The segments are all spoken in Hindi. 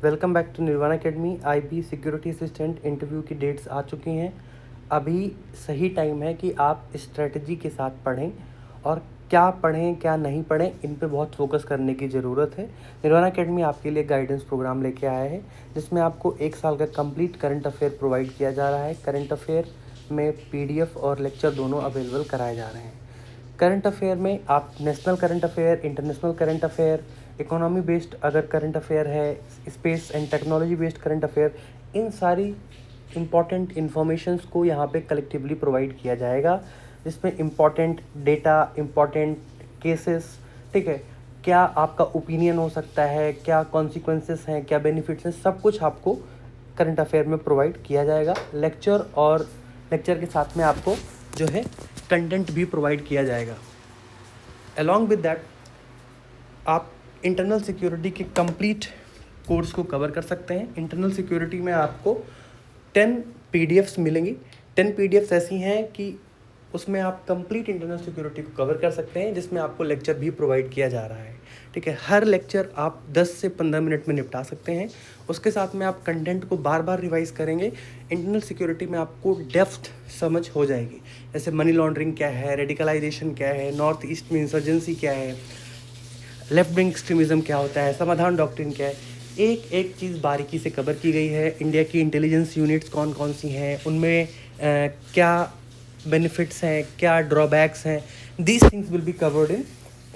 Welcome back to Nirvana academy. IB security assistant interview की डेट्स आ चुकी हैं। अभी सही टाइम है कि आप स्ट्रेटजी के साथ पढ़ें और क्या पढ़ें क्या नहीं पढ़ें इन पे बहुत फोकस करने की ज़रूरत है। निर्वाणा अकेडमी आपके लिए गाइडेंस प्रोग्राम लेके आया है जिसमें आपको 1 साल का कंप्लीट करंट अफेयर प्रोवाइड किया जा रहा है। करंट अफेयर में पीडीएफ और लेक्चर दोनों अवेलेबल कराए जा रहे हैं। करंट अफेयर में आप national current affair, international current affair, economy based अगर करंट अफेयर है, space and technology based current affair, इन सारी इम्पॉर्टेंट इन्फॉर्मेशंस को यहाँ पे कलेक्टिवली प्रोवाइड किया जाएगा जिसमें इम्पॉर्टेंट डेटा, इम्पॉर्टेंट केसेस, ठीक है, क्या आपका ओपिनियन हो सकता है, क्या कॉन्सिक्वेंसेस हैं, क्या बेनिफिट्स हैं, सब कुछ आपको करंट अफेयर में प्रोवाइड किया जाएगा। लेक्चर के साथ में आपको जो है कंटेंट भी प्रोवाइड किया जाएगा। अलॉन्ग विद दैट आप इंटरनल सिक्योरिटी के कंप्लीट कोर्स को कवर कर सकते हैं। इंटरनल सिक्योरिटी में आपको 10 पीडीएफ्स मिलेंगी। 10 पीडीएफ्स ऐसी हैं कि उसमें आप कंप्लीट इंटरनल सिक्योरिटी को कवर कर सकते हैं जिसमें आपको लेक्चर भी प्रोवाइड किया जा रहा है, ठीक है। हर लेक्चर आप 10 से 15 मिनट में निपटा सकते हैं। उसके साथ में आप कंटेंट को बार बार रिवाइज करेंगे। इंटरनल सिक्योरिटी में आपको डेप्थ समझ हो जाएगी, जैसे मनी लॉन्ड्रिंग क्या है, रेडिकलाइजेशन क्या है, नॉर्थ ईस्ट में इंसर्जेंसी क्या है, लेफ्ट विंग एक्सट्रीमिज्म क्या होता है, समाधान डॉक्ट्रिन क्या है, एक एक चीज़ बारीकी से कवर की गई है। इंडिया की इंटेलिजेंस यूनिट्स कौन कौन सी हैं, उनमें क्या बेनिफिट्स हैं, क्या ड्रॉबैक्स हैं, these things will be covered in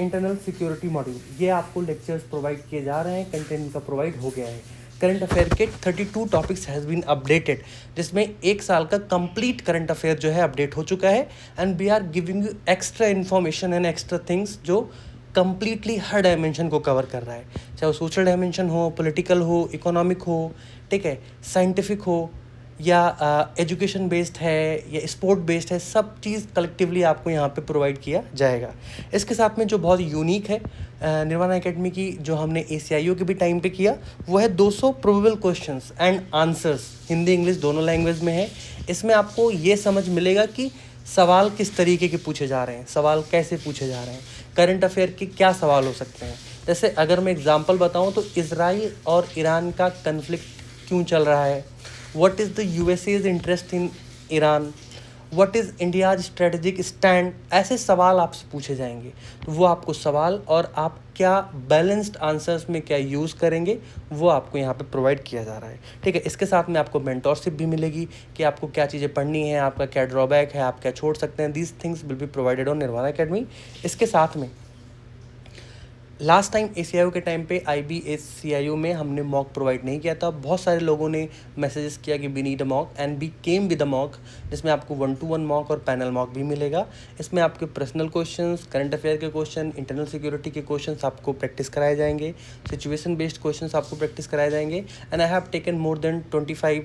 internal security module. ये आपको लेक्चर्स प्रोवाइड किए जा रहे हैं, कंटेंट इनका प्रोवाइड हो गया है। करंट अफेयर के 32 टॉपिक्स हैज़ बीन अपडेटेड जिसमें 1 साल का कंप्लीट करंट अफेयर जो है अपडेट हो चुका है। And we are giving you extra information and extra things जो कंप्लीटली हर डायमेंशन को कवर कर रहा है, चाहे वो सोशल डायमेंशन हो, पॉलिटिकल हो, इकोनॉमिक हो, ठीक है, साइंटिफिक हो, या एजुकेशन बेस्ड है या स्पोर्ट बेस्ड है, सब चीज़ कलेक्टिवली आपको यहाँ पे प्रोवाइड किया जाएगा। इसके साथ में जो बहुत यूनिक है निर्वाणा एकेडमी की, जो हमने ACIO के भी टाइम पे किया, वो है 200 probable questions and answers, Hindi English दोनों लैंग्वेज में है। इसमें आपको ये समझ मिलेगा कि सवाल किस तरीके के पूछे जा रहे हैं, सवाल कैसे पूछे जा रहे हैं, करंट अफेयर के क्या सवाल हो सकते हैं। जैसे अगर मैं एग्जांपल बताऊं तो इजराइल और ईरान का कन्फ्लिक्ट क्यों चल रहा है, what is the US's interest in Iran, what is India's strategic stand, ऐसे सवाल आपसे पूछे जाएंगे। तो वो आपको सवाल और आप क्या बैलेंस्ड आंसर्स में क्या यूज़ करेंगे वो आपको यहाँ पे प्रोवाइड किया जा रहा है, ठीक है। इसके साथ में आपको मेंटोरशिप भी मिलेगी कि आपको क्या चीज़ें पढ़नी है, आपका क्या ड्रॉबैक है, आप क्या छोड़ सकते हैं। These things will be provided on Nirvana academy. इसके साथ में लास्ट टाइम ACIO के टाइम पे IBSCIO में हमने मॉक प्रोवाइड नहीं किया था। बहुत सारे लोगों ने मैसेजेस किया कि we need a mock and we came with a mock, जिसमें आपको 1-to-1 मॉक और पैनल मॉक भी मिलेगा। इसमें आपके पर्सनल क्वेश्चंस, करंट अफेयर के क्वेश्चन, इंटरनल सिक्योरिटी के क्वेश्चंस आपको प्रैक्टिस कराए जाएंगे, सिचुएशन बेस्ड क्वेश्चंस आपको प्रैक्टिस कराए जाएंगे। And I have taken more than 25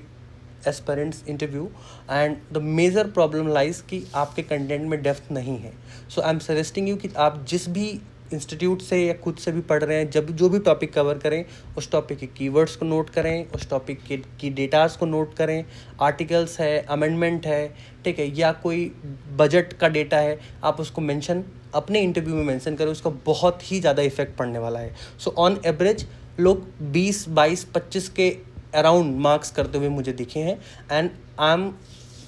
aspirants interview and the major problem lies कि आपके कंटेंट में डेप्थ नहीं है। So I am suggesting you कि आप जिस भी इंस्टीट्यूट से या खुद से भी पढ़ रहे हैं, जब जो भी टॉपिक कवर करें उस टॉपिक के कीवर्ड्स को नोट करें, उस टॉपिक के की डेटास को नोट करें, आर्टिकल्स है, अमेंडमेंट है, ठीक है, या कोई बजट का डेटा है, आप उसको मेंशन अपने इंटरव्यू में मेंशन करें, उसका बहुत ही ज़्यादा इफेक्ट पड़ने वाला है। सो ऑन एवरेज लोग 20, 22, 25 के अराउंड मार्क्स करते हुए मुझे दिखे हैं। And I am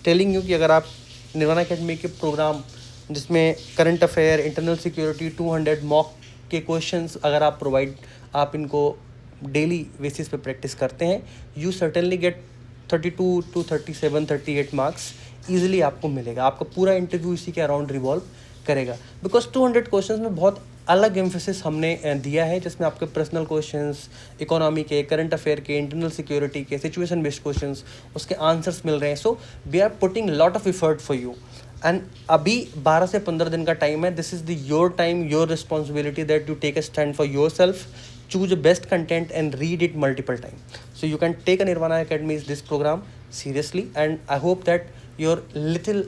telling you कि अगर आप निर्वाणा अकेडमी के प्रोग्राम जिसमें current affair, internal security, 200 mock के क्वेश्चंस अगर आप इनको डेली बेसिस पे प्रैक्टिस करते हैं, you certainly get 32 to 37, 38 marks easily आपको मिलेगा। आपका पूरा इंटरव्यू इसी के अराउंड रिवॉल्व करेगा, बिकॉज 200 क्वेश्चंस में बहुत अलग एम्फेसिस हमने दिया है, जिसमें आपके पर्सनल क्वेश्चंस, इकोनॉमी के, करंट अफेयर के, इंटरनल सिक्योरिटी के, सिचुएशन बेस्ड क्वेश्चंस, उसके आंसर्स मिल रहे हैं। So we are putting lot of effort for you. And अभी 12 से 15 दिन का टाइम है। This is the your time, your responsibility that you take a stand for your self, choose a best content and read it multiple times. So you can take a Nirvana Academy's this program seriously, and I hope that your little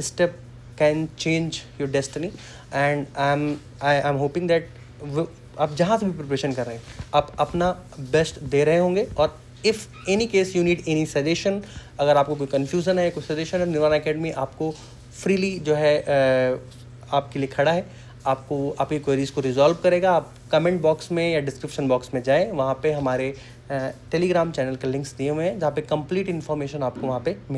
step can change your destiny. And I'm hoping that आप जहाँ से भी प्रिपरेशन कर रहे हैं आप अपना बेस्ट दे रहे होंगे। और if any case you need any suggestion, अगर आपको कोई कन्फ्यूज़न है, कोई सजेशन है, निर्वाणा अकेडमी आपको फ्रीली जो है आपके लिए खड़ा है। आपको आपकी क्वेरीज़ को रिजॉल्व करेगा। आप कमेंट बॉक्स में या डिस्क्रिप्शन बॉक्स में जाएँ, वहाँ पे हमारे टेलीग्राम चैनल के लिंक्स दिए हुए हैं, जहाँ पे कंप्लीट इन्फॉर्मेशन आपको वहाँ पे मिल